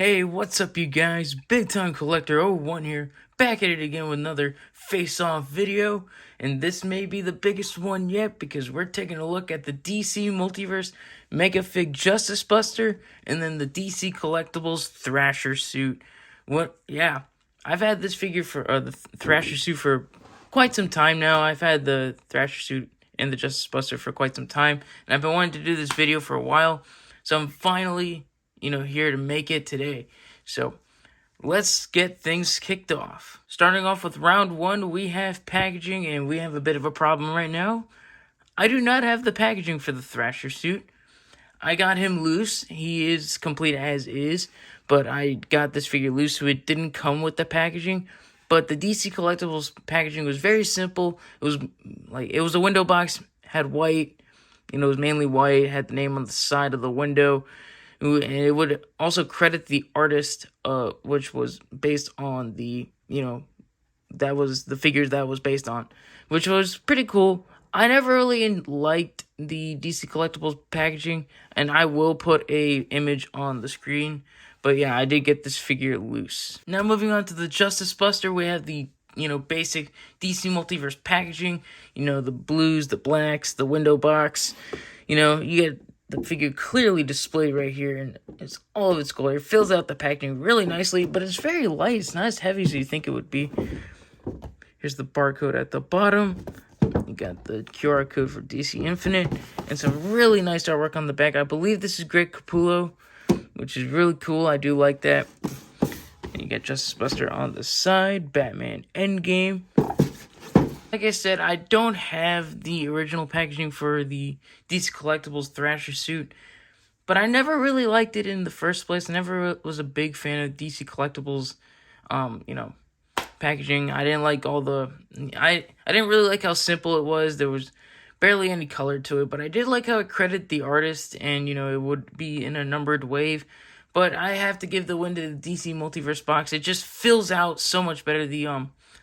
Hey, what's up you guys? Big Time Collector 01 here, back at it again with another face-off video, and this may be the biggest one yet because we're taking a look at the DC Multiverse Mega Fig Justice Buster and then the DC Collectables Thrasher suit. Yeah, I've had this figure for the Thrasher suit for quite some time now. I've had the Thrasher suit and the Justice Buster for quite some time, and I've been wanting to do this video for a while, so I'm finally here to make it today. So let's get things kicked off. Starting off with round one, we have packaging, and we have a bit of a problem right now. I do not have the packaging for the Thrasher suit. I got him loose. He is complete as is, but I got this figure loose, so it didn't come with the packaging. But the DC Collectibles packaging was very simple. It was a window box, had white, it was mainly white, had the name on the side of the window. And it would also credit the artist, which was based on that was the figures that was based on, which was pretty cool. I never really liked the DC Collectibles packaging, and I will put a image on the screen. But yeah, I did get this figure loose. Now moving on to the Justice Buster, we have the basic DC Multiverse packaging. The blues, the blacks, the window box. You get the figure clearly displayed right here, and it's all of its glory. It fills out the packaging really nicely, but it's very light. It's not as heavy as you think it would be. Here's the barcode at the bottom. You got the QR code for DC Infinite, and some really nice artwork on the back. I believe this is Greg Capullo, which is really cool. I do like that. And you got Justice Buster on the side, Batman Endgame. Like I said, I don't have the original packaging for the DC Collectibles Thrasher suit, but I never really liked it in the first place. I never was a big fan of DC Collectibles, packaging. I didn't like I didn't really like how simple it was. There was barely any color to it, but I did like how it credited the artist, and it would be in a numbered wave. But I have to give the win to the DC Multiverse box. It just fills out so much better.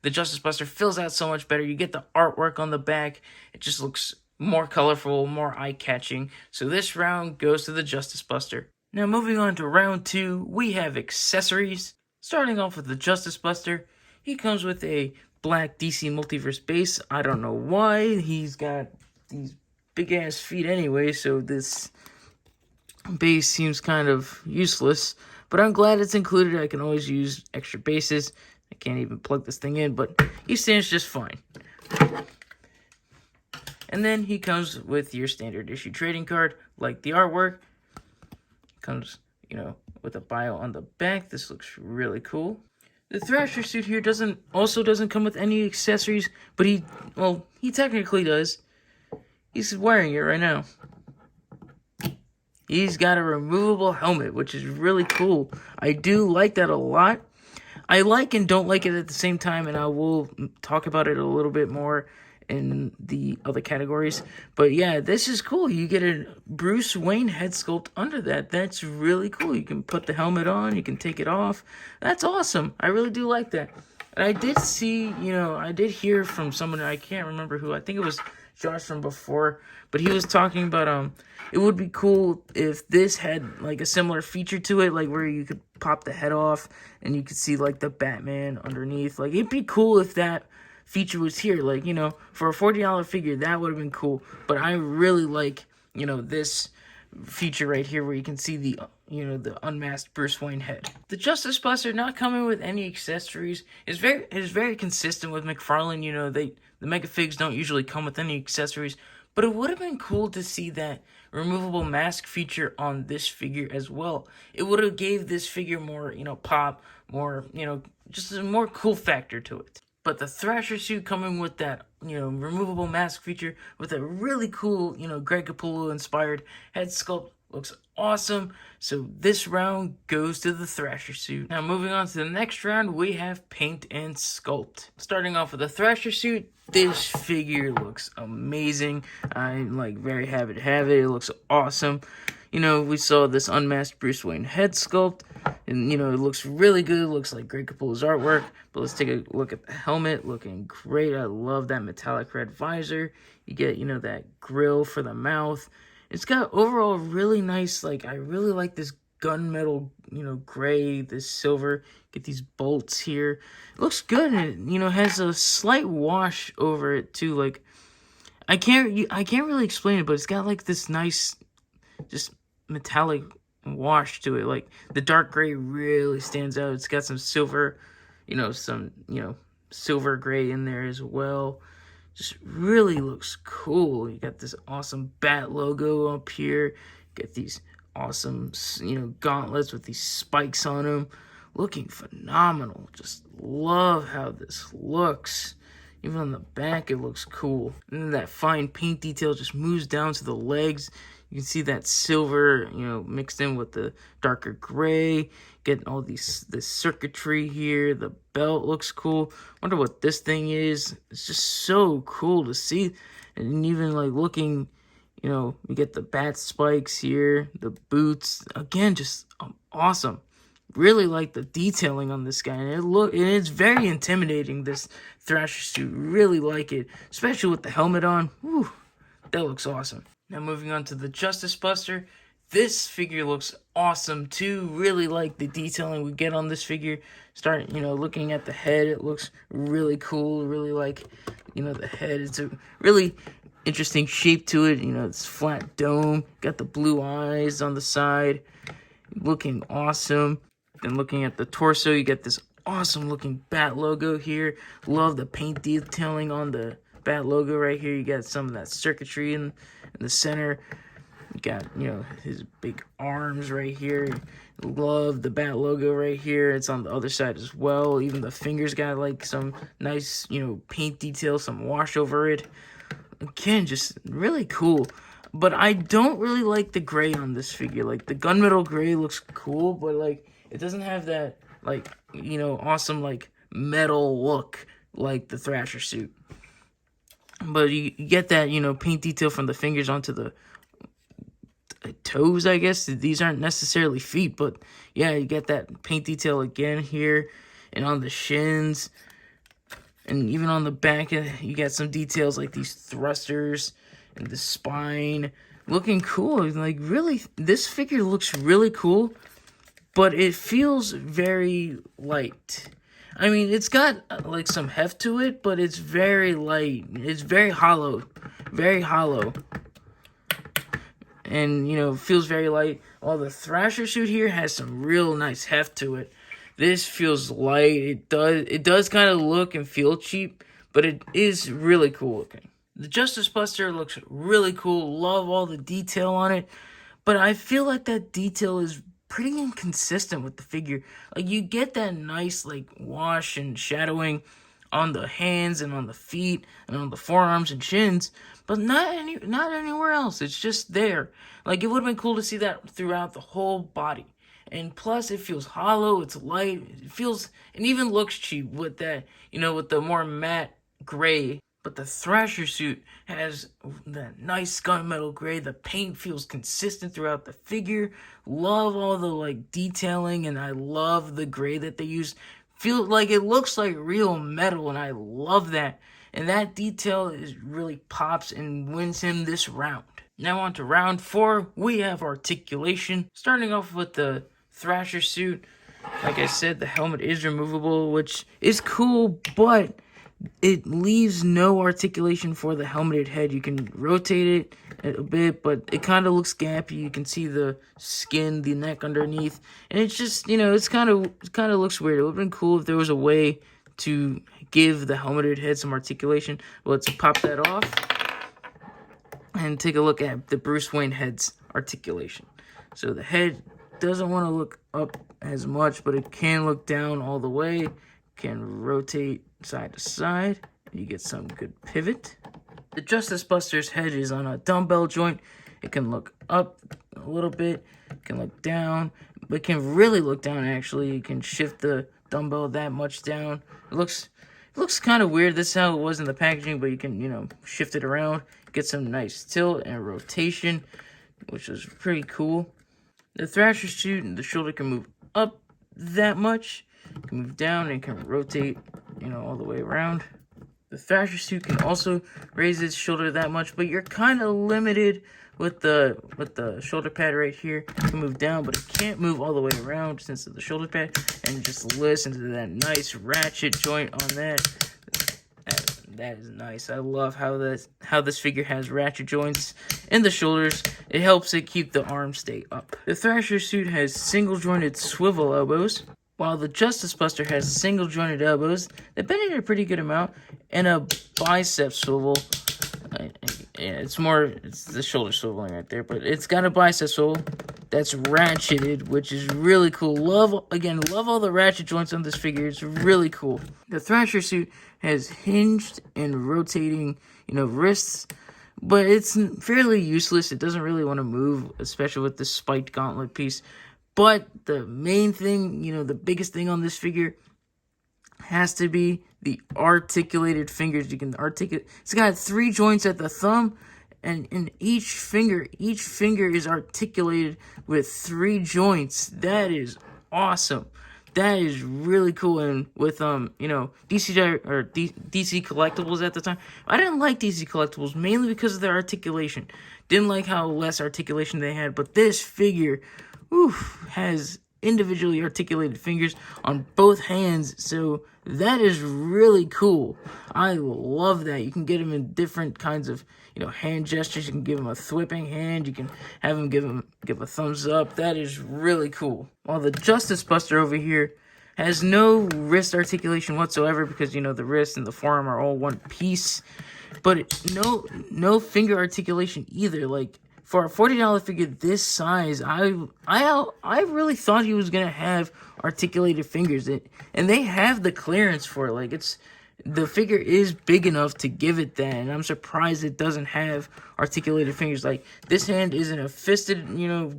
The Justice Buster fills out so much better. You get the artwork on the back. It just looks more colorful, more eye-catching. So this round goes to the Justice Buster. Now moving on to round two, we have accessories. Starting off with the Justice Buster, he comes with a black DC Multiverse base. I don't know why. He's got these big-ass feet anyway, so this base seems kind of useless. But I'm glad it's included. I can always use extra bases. I can't even plug this thing in, but he stands just fine. And then he comes with your standard issue trading card, like the artwork. Comes, with a bio on the back. This looks really cool. The Thrasher suit here doesn't come with any accessories, but he technically does. He's wearing it right now. He's got a removable helmet, which is really cool. I do like that a lot. I like and don't like it at the same time, and I will talk about it a little bit more in the other categories. But yeah, this is cool. You get a Bruce Wayne head sculpt under that. That's really cool. You can put the helmet on, you can take it off. That's awesome. I really do like that. And I did see, I did hear from someone, I can't remember who, I think it was Josh from before, but he was talking about it would be cool if this had like a similar feature to it, like where you could pop the head off and you could see like the Batman underneath. Like it'd be cool if that feature was here, like for a $40 figure, that would have been cool. But I really like this feature right here where you can see the the unmasked Bruce Wayne head. The Justice Buster not coming with any accessories is very consistent with McFarlane. The Mega Figs don't usually come with any accessories, but it would have been cool to see that removable mask feature on this figure as well. It would have gave this figure more pop, more just a more cool factor to it. But the Thrasher suit coming with that, removable mask feature with a really cool, Greg Capullo inspired head sculpt looks awesome. So this round goes to the Thrasher suit. Now moving on to the next round, we have paint and sculpt. Starting off with the Thrasher suit, this figure looks amazing. I'm very happy to have it. It looks awesome. We saw this unmasked Bruce Wayne head sculpt, and, it looks really good. It looks like Greg Capullo's artwork. But let's take a look at the helmet. Looking great. I love that metallic red visor. You get, that grill for the mouth. It's got overall really nice, I really like this gunmetal, gray, this silver. Get these bolts here. It looks good, and it, has a slight wash over it too. Like I can't really explain it, but it's got like this nice, just metallic wash to it. Like the dark gray really stands out. It's got some silver, some silver gray in there as well. Just really looks cool. You got this awesome bat logo up here. Get these awesome, gauntlets with these spikes on them. Looking phenomenal. Just love how this looks. Even on the back, it looks cool. And then that fine paint detail just moves down to the legs. You can see that silver, mixed in with the darker gray. Getting all this circuitry here. The belt looks cool. Wonder what this thing is. It's just so cool to see. And even like looking, you get the bat spikes here. The boots. Again, just awesome. Really like the detailing on this guy, and it's very intimidating, this Thrasher suit. Really like it, especially with the helmet on. Whew, that looks awesome. Now moving on to the Justice Buster. This figure looks awesome too. Really like the detailing we get on this figure. Start, looking at the head, it looks really cool. Really like, the head. It's a really interesting shape to it. It's flat dome. Got the blue eyes on the side. Looking awesome. And looking at the torso, you get this awesome looking bat logo here. Love the paint detailing on the bat logo right here. You got some of that circuitry in the center. You got, his big arms right here. Love the bat logo right here. It's on the other side as well. Even the fingers got like some nice, paint detail, some wash over it. Again, just really cool. But I don't really like the gray on this figure. Like the gunmetal gray looks cool, but like it doesn't have that, like, awesome, like, metal look like the Thrasher suit. But you get that, paint detail from the fingers onto the toes, I guess. These aren't necessarily feet, but, yeah, you get that paint detail again here. And on the shins. And even on the back, you got some details like these thrusters and the spine. Looking cool. Like, really, this figure looks really cool. But it feels very light. I mean, it's got, like, some heft to it, but it's very light. It's very hollow. Very hollow. And, it feels very light. While the Thrasher suit here has some real nice heft to it. This feels light. It does kind of look and feel cheap, but it is really cool looking. The Justice Buster looks really cool. Love all the detail on it. But I feel like that detail is pretty inconsistent with the figure. Like, you get that nice, like, wash and shadowing on the hands and on the feet and on the forearms and shins, but not anywhere else. It's just there. Like, it would have been cool to see that throughout the whole body. And plus, it feels hollow, it's light, it even looks cheap with that, with the more matte gray. But the Thrasher suit has that nice gunmetal gray. The paint feels consistent throughout the figure. Love all the, like, detailing, and I love the gray that they use. Feel like it looks like real metal, and I love that. And that detail really pops and wins him this round. Now on to round 4. We have Articulation. Starting off with the Thrasher suit. Like I said, the helmet is removable, which is cool, but it leaves no articulation for the helmeted head. You can rotate it a bit, but it kind of looks gappy. You can see the skin, the neck underneath, and it's just, it kind of looks weird. It would have been cool if there was a way to give the helmeted head some articulation. Let's pop that off and take a look at the Bruce Wayne head's articulation. So the head doesn't want to look up as much, but it can look down all the way. Can rotate side to side. You get some good pivot. The Justice Buster's head is on a dumbbell joint. It can look up a little bit. It can look down. But it can really look down, actually. You can shift the dumbbell that much down. It looks kind of weird. This is how it was in the packaging, but you can, shift it around. Get some nice tilt and rotation, which is pretty cool. The Thrasher suit and the shoulder can move up that much. It can move down and can rotate, all the way around. The Thrasher suit can also raise its shoulder that much, but you're kind of limited with the shoulder pad right here. It can move down, but it can't move all the way around since of the shoulder pad. And just listen to that nice ratchet joint on that. That is nice. I love how this figure has ratchet joints in the shoulders. It helps it keep the arms stay up. The Thrasher suit has single jointed swivel elbows, while the Justice Buster has single jointed elbows that bend in a pretty good amount and a bicep swivel. Yeah, it's the shoulder swiveling right there, but it's got a bicep swivel that's ratcheted, which is really cool. Love all the ratchet joints on this figure. It's really cool. The Thrasher suit has hinged and rotating, wrists, but it's fairly useless. It doesn't really want to move, especially with the spiked gauntlet piece. But the main thing, the biggest thing on this figure has to be the articulated fingers. You can articulate. It's got 3 joints at the thumb, and in each finger is articulated with 3 joints. That is awesome. That is really cool. And with DC Collectables at the time, I didn't like DC Collectables mainly because of their articulation. Didn't like how less articulation they had, but this figure has individually articulated fingers on both hands, so that is really cool. I love that. You can get him in different kinds of hand gestures. You can give him a thwipping hand. You can have him give a thumbs up. That is really cool. While the Justice Buster over here has no wrist articulation whatsoever, because the wrist and the forearm are all one piece, but no finger articulation either. Like, for a $40 figure this size, I really thought he was gonna have articulated fingers, and they have the clearance for it. Like, the figure is big enough to give it that, and I'm surprised it doesn't have articulated fingers. Like, this hand isn't a fisted,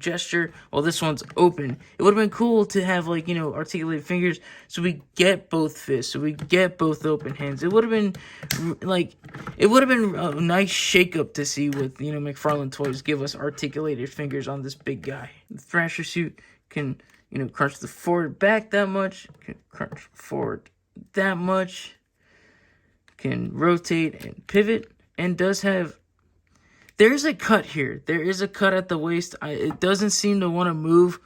gesture, while this one's open. It would have been cool to have, articulated fingers, so we get both fists, so we get both open hands. It would have been, a nice shake-up to see with, McFarlane Toys give us articulated fingers on this big guy. The Thrasher suit can, crunch the forward back that much, can crunch forward that much, can rotate and pivot, and there's a cut here. There is a cut at the waist. It doesn't seem to want to move,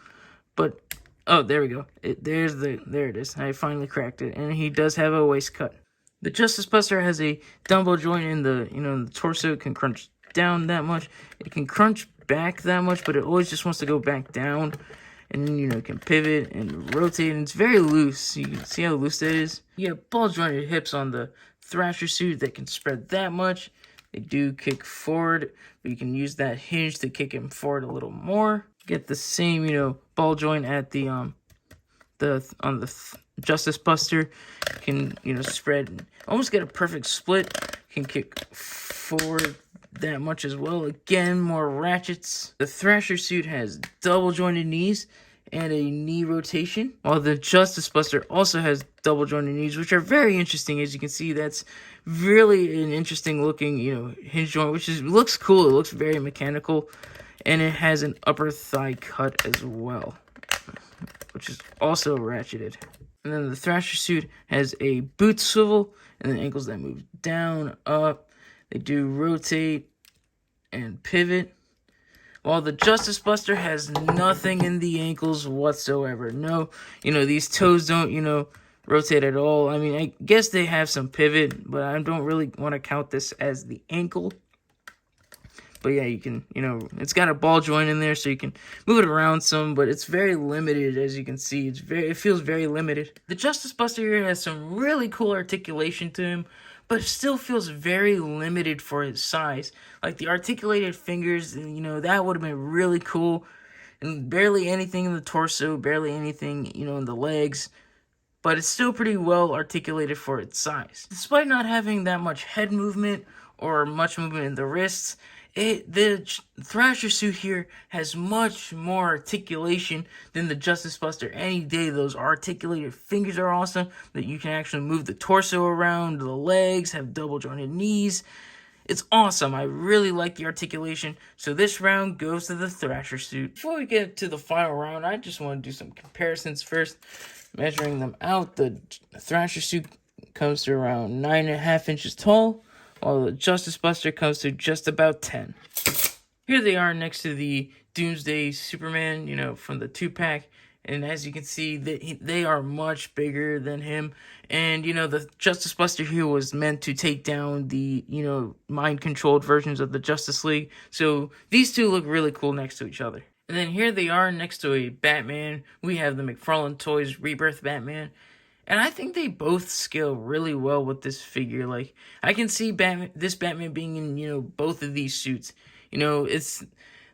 but oh, there we go. There it is. I finally cracked it, and he does have a waist cut. The Justice Buster has a dumbbell joint in the torso. It can crunch down that much. It can crunch back that much, but it always just wants to go back down. And then, it can pivot and rotate, and it's very loose. You can see how loose that is. You have ball jointed hips on the Thrasher suit that can spread that much. They do kick forward, but you can use that hinge to kick him forward a little more. Get the same, ball joint at the Justice Buster. Can, spread and almost get a perfect split. Can kick forward that much as well. Again, more ratchets. The Thrasher suit has double jointed knees and a knee rotation, while the Justice Buster also has double jointed knees, which are very interesting. As you can see, that's really an interesting looking, hinge joint, which looks cool. It looks very mechanical, and it has an upper thigh cut as well, which is also ratcheted. And then the Thrasher suit has a boot swivel and then ankles that move down, up. They do rotate and pivot, while the Justice Buster has nothing in the ankles whatsoever. No, these toes don't, rotate at all. I mean, I guess they have some pivot, but I don't really want to count this as the ankle. But yeah, you can, it's got a ball joint in there, so you can move it around some, but it's very limited, as you can see. It feels very limited. The Justice Buster here has some really cool articulation to him, but still feels very limited for his size. Like, the articulated fingers, that would have been really cool. And barely anything in the torso, barely anything, in the legs. But it's still pretty well articulated for its size. Despite not having that much head movement or much movement in the wrists, the Thrasher suit here has much more articulation than the Justice Buster any day. Those articulated fingers are awesome, that you can actually move the torso around, the legs, have double jointed knees. It's awesome. I really like the articulation. So this round goes to the Thrasher suit. Before we get to the final round, I just want to do some comparisons first. Measuring them out, the Thrasher suit comes to around 9.5 inches tall, while the Justice Buster comes to just about 10. Here they are next to the Doomsday Superman, from the 2-pack. And as you can see, they are much bigger than him. And, the Justice Buster here was meant to take down the, mind-controlled versions of the Justice League. So these two look really cool next to each other. And then here they are next to a Batman. We have the McFarlane Toys Rebirth Batman. And I think they both scale really well with this figure. Like, I can see this Batman being in, both of these suits. It's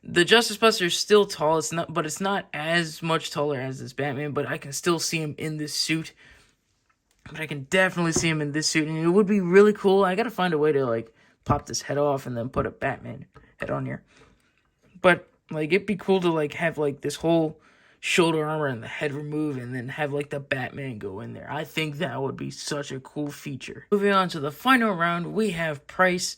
the Justice Buster is still tall. But it's not as much taller as this Batman. But I can still see him in this suit. But I can definitely see him in this suit, and it would be really cool. I gotta find a way to like pop this head off and then put a Batman head on here. But like, it'd be cool to like have like this whole shoulder armor and the head removed, and then have like the Batman go in there. I think that would be such a cool feature. Moving on to the final round, we have price.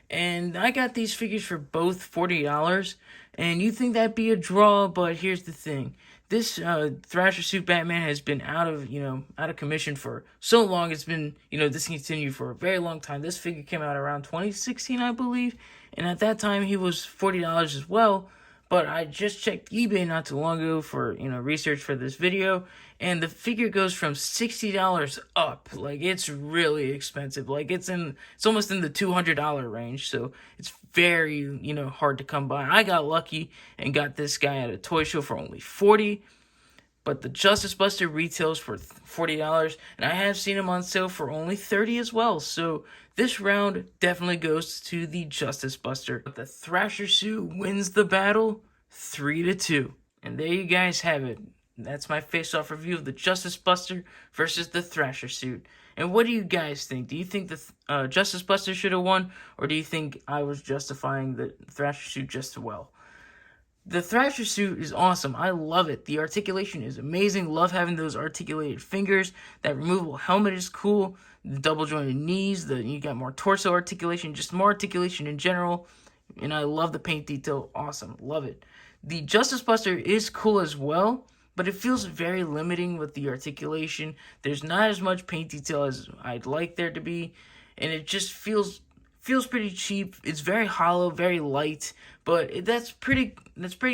And I got these figures for both $40. And you think that'd be a draw, but here's the thing. This Thrasher suit Batman has been out of commission for so long. It's been, discontinued for a very long time. This figure came out around 2016, I believe. And at that time, he was $40 as well. But I just checked eBay not too long ago for, research for this video. And the figure goes from $60 up. Like, it's really expensive. Like, it's almost in the $200 range. So it's very, hard to come by. I got lucky and got this guy at a toy show for only $40. But the Justice Buster retails for $40, and I have seen him on sale for only $30 as well. So this round definitely goes to the Justice Buster. But the Thrasher suit wins the battle 3-2. And there you guys have it. That's my face-off review of the Justice Buster versus the Thrasher suit. And what do you guys think? Do you think the Justice Buster should have won, or do you think I was justifying the Thrasher suit just as well? The Thrasher suit is awesome. I love it. The articulation is amazing. Love having those articulated fingers. That removable helmet is cool. The double jointed knees. You got more torso articulation. Just more articulation in general. And I love the paint detail. Awesome. Love it. The Justice Buster is cool as well, but it feels very limiting with the articulation. There's not as much paint detail as I'd like there to be. And it just feels pretty cheap. It's very hollow, very light, but that's pretty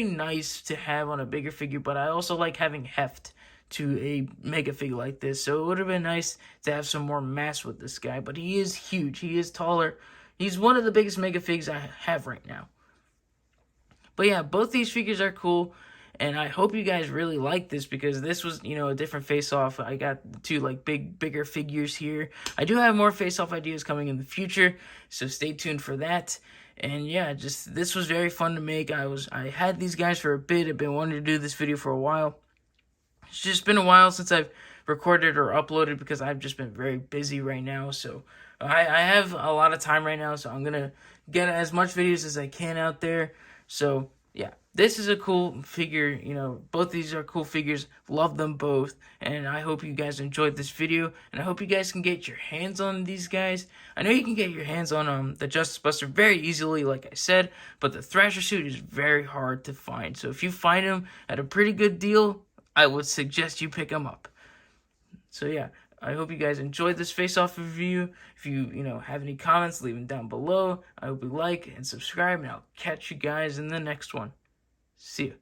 nice to have on a bigger figure. But I also like having heft to a mega figure like this, so it would have been nice to have some more mass with this guy. But he is huge. He is taller. He's one of the biggest mega figs I have right now. But yeah, both these figures are cool. And I hope you guys really like this, because this was, a different face-off. I got two, bigger figures here. I do have more face-off ideas coming in the future, so stay tuned for that. And yeah, this was very fun to make. I had these guys for a bit. I've been wanting to do this video for a while. It's just been a while since I've recorded or uploaded, because I've just been very busy right now. So I have a lot of time right now, so I'm going to get as much videos as I can out there. So yeah, this is a cool figure. Both these are cool figures. Love them both. And I hope you guys enjoyed this video. And I hope you guys can get your hands on these guys. I know you can get your hands on the Justice Buster very easily, like I said. But the Thrasher suit is very hard to find. So if you find him at a pretty good deal, I would suggest you pick him up. So yeah, I hope you guys enjoyed this face-off review. If you, have any comments, leave them down below. I hope you like and subscribe, and I'll catch you guys in the next one. See ya.